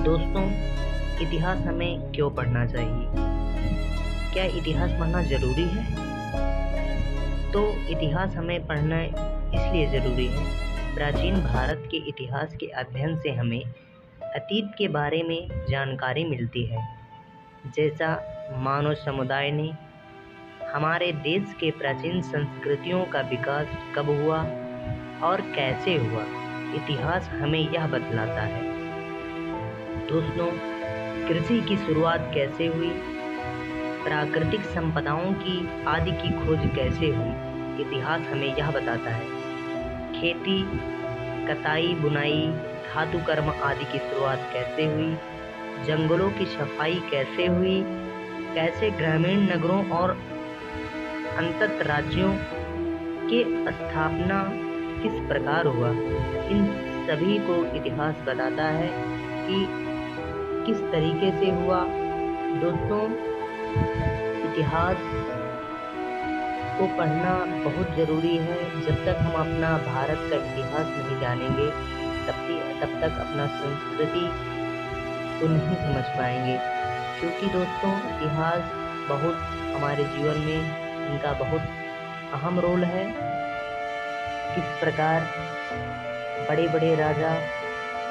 दोस्तों, इतिहास हमें क्यों पढ़ना चाहिए? क्या इतिहास पढ़ना ज़रूरी है? तो इतिहास हमें पढ़ना इसलिए ज़रूरी है। प्राचीन भारत के इतिहास के अध्ययन से हमें अतीत के बारे में जानकारी मिलती है। जैसा मानव समुदाय ने हमारे देश के प्राचीन संस्कृतियों का विकास कब हुआ और कैसे हुआ, इतिहास हमें यह बतलाता है। दोस्तों, कृषि की शुरुआत कैसे हुई, प्राकृतिक संपदाओं की आदि की खोज कैसे हुई, इतिहास हमें यह बताता है। खेती, कताई, बुनाई, धातु कर्म आदि की शुरुआत कैसे हुई, जंगलों की सफाई कैसे हुई, कैसे ग्रामीण नगरों और अंतत राज्यों के स्थापना किस प्रकार हुआ, इन सभी को इतिहास बताता है कि किस तरीके से हुआ। दोस्तों, इतिहास को पढ़ना बहुत ज़रूरी है। जब तक हम अपना भारत का इतिहास नहीं जानेंगे तब तक अपना संस्कृति को नहीं समझ पाएंगे। क्योंकि दोस्तों, इतिहास बहुत हमारे जीवन में इनका बहुत अहम रोल है। किस प्रकार बड़े बड़े राजा,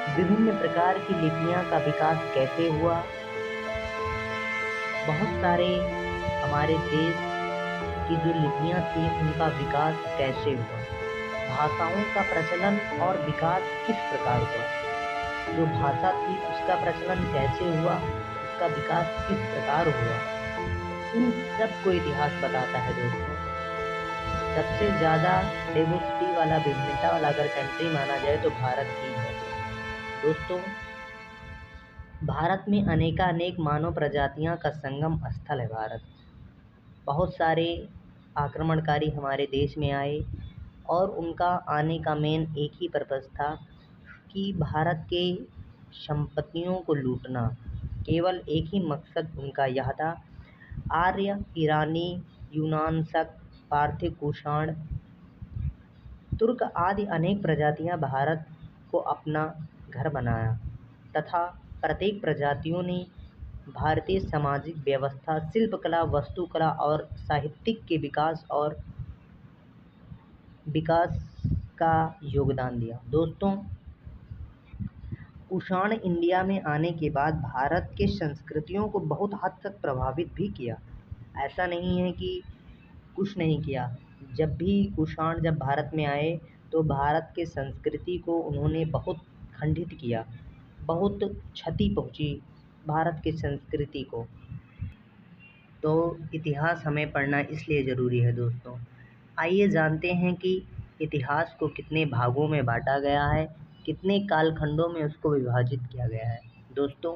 विभिन्न प्रकार की लिपियां का विकास कैसे हुआ, बहुत सारे हमारे देश की जो लिपियां थी उनका विकास कैसे हुआ, भाषाओं का प्रचलन और विकास किस प्रकार हुआ, जो भाषा थी उसका प्रचलन कैसे हुआ, उसका विकास किस प्रकार हुआ, इन सब को इतिहास बताता है। दोस्तों, सबसे ज़्यादा डाइवर्सिटी वाला, विभिन्नता वाला अगर कंट्री माना जाए तो भारत ही है। दोस्तों, भारत में अनेकानेक मानव प्रजातियां का संगम स्थल है। भारत बहुत सारे आक्रमणकारी हमारे देश में आए और उनका आने का मेन एक ही पर्पस था कि भारत के संपत्तियों को लूटना। केवल एक ही मकसद उनका यह था। आर्य, ईरानी, यूनान, शक, पारथी, कुषाण, तुर्क आदि अनेक प्रजातियां भारत को अपना घर बनाया तथा प्रत्येक प्रजातियों ने भारतीय सामाजिक व्यवस्था, शिल्पकला, वास्तुकला और साहित्यिक के विकास का योगदान दिया। दोस्तों, कुषाण इंडिया में आने के बाद भारत के संस्कृतियों को बहुत हद तक प्रभावित भी किया। ऐसा नहीं है कि कुछ नहीं किया। जब भी कुषाण जब भारत में आए तो भारत के संस्कृति को उन्होंने बहुत खंडित किया, बहुत क्षति पहुंची भारत की संस्कृति को। तो इतिहास हमें पढ़ना इसलिए ज़रूरी है। दोस्तों, आइए जानते हैं कि इतिहास को कितने भागों में बांटा गया है, कितने कालखंडों में उसको विभाजित किया गया है। दोस्तों,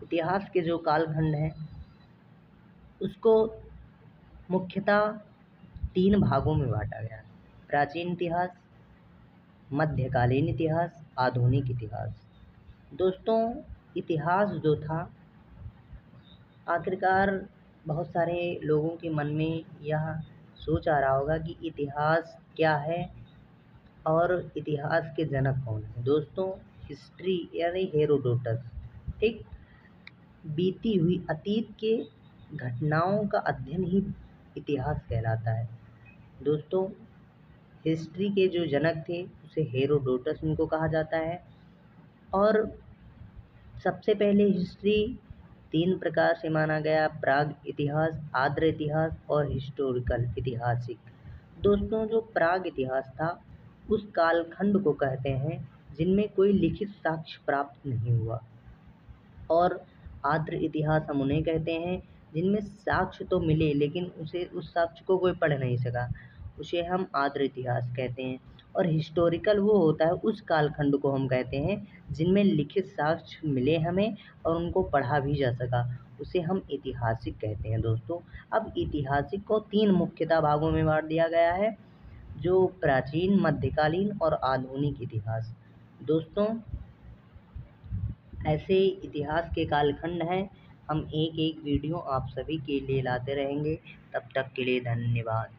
इतिहास के जो कालखंड हैं उसको मुख्यतः 3 भागों में बांटा गया है: प्राचीन इतिहास, मध्यकालीन इतिहास, आधुनिक इतिहास। दोस्तों, इतिहास जो था, आखिरकार बहुत सारे लोगों के मन में यह सोच आ रहा होगा कि इतिहास क्या है और इतिहास के जनक कौन है। दोस्तों, हिस्ट्री यानी हेरोडोटस, ठीक, बीती हुई अतीत के घटनाओं का अध्ययन ही इतिहास कहलाता है। दोस्तों, हिस्ट्री के जो जनक थे उसे हेरोडोटस इनको कहा जाता है। और सबसे पहले हिस्ट्री 3 प्रकार से माना गया: प्राग इतिहास, आद्र इतिहास और हिस्टोरिकल ऐतिहासिक। दोस्तों, जो प्राग इतिहास था उस कालखंड को कहते हैं जिनमें कोई लिखित साक्ष्य प्राप्त नहीं हुआ, और आद्र इतिहास हम उन्हें कहते हैं जिनमें साक्ष्य तो मिले लेकिन उस साक्ष्य को कोई पढ़ नहीं सका, उसे हम आद्र इतिहास कहते हैं। और हिस्टोरिकल वो होता है, उस कालखंड को हम कहते हैं जिनमें लिखित साक्ष्य मिले हमें और उनको पढ़ा भी जा सका, उसे हम ऐतिहासिक कहते हैं। दोस्तों, अब ऐतिहासिक को 3 मुख्यतः भागों में बांट दिया गया है, जो प्राचीन, मध्यकालीन और आधुनिक इतिहास। दोस्तों, ऐसे इतिहास के कालखंड हैं। हम एक एक वीडियो आप सभी के लिए लाते रहेंगे। तब तक के लिए धन्यवाद।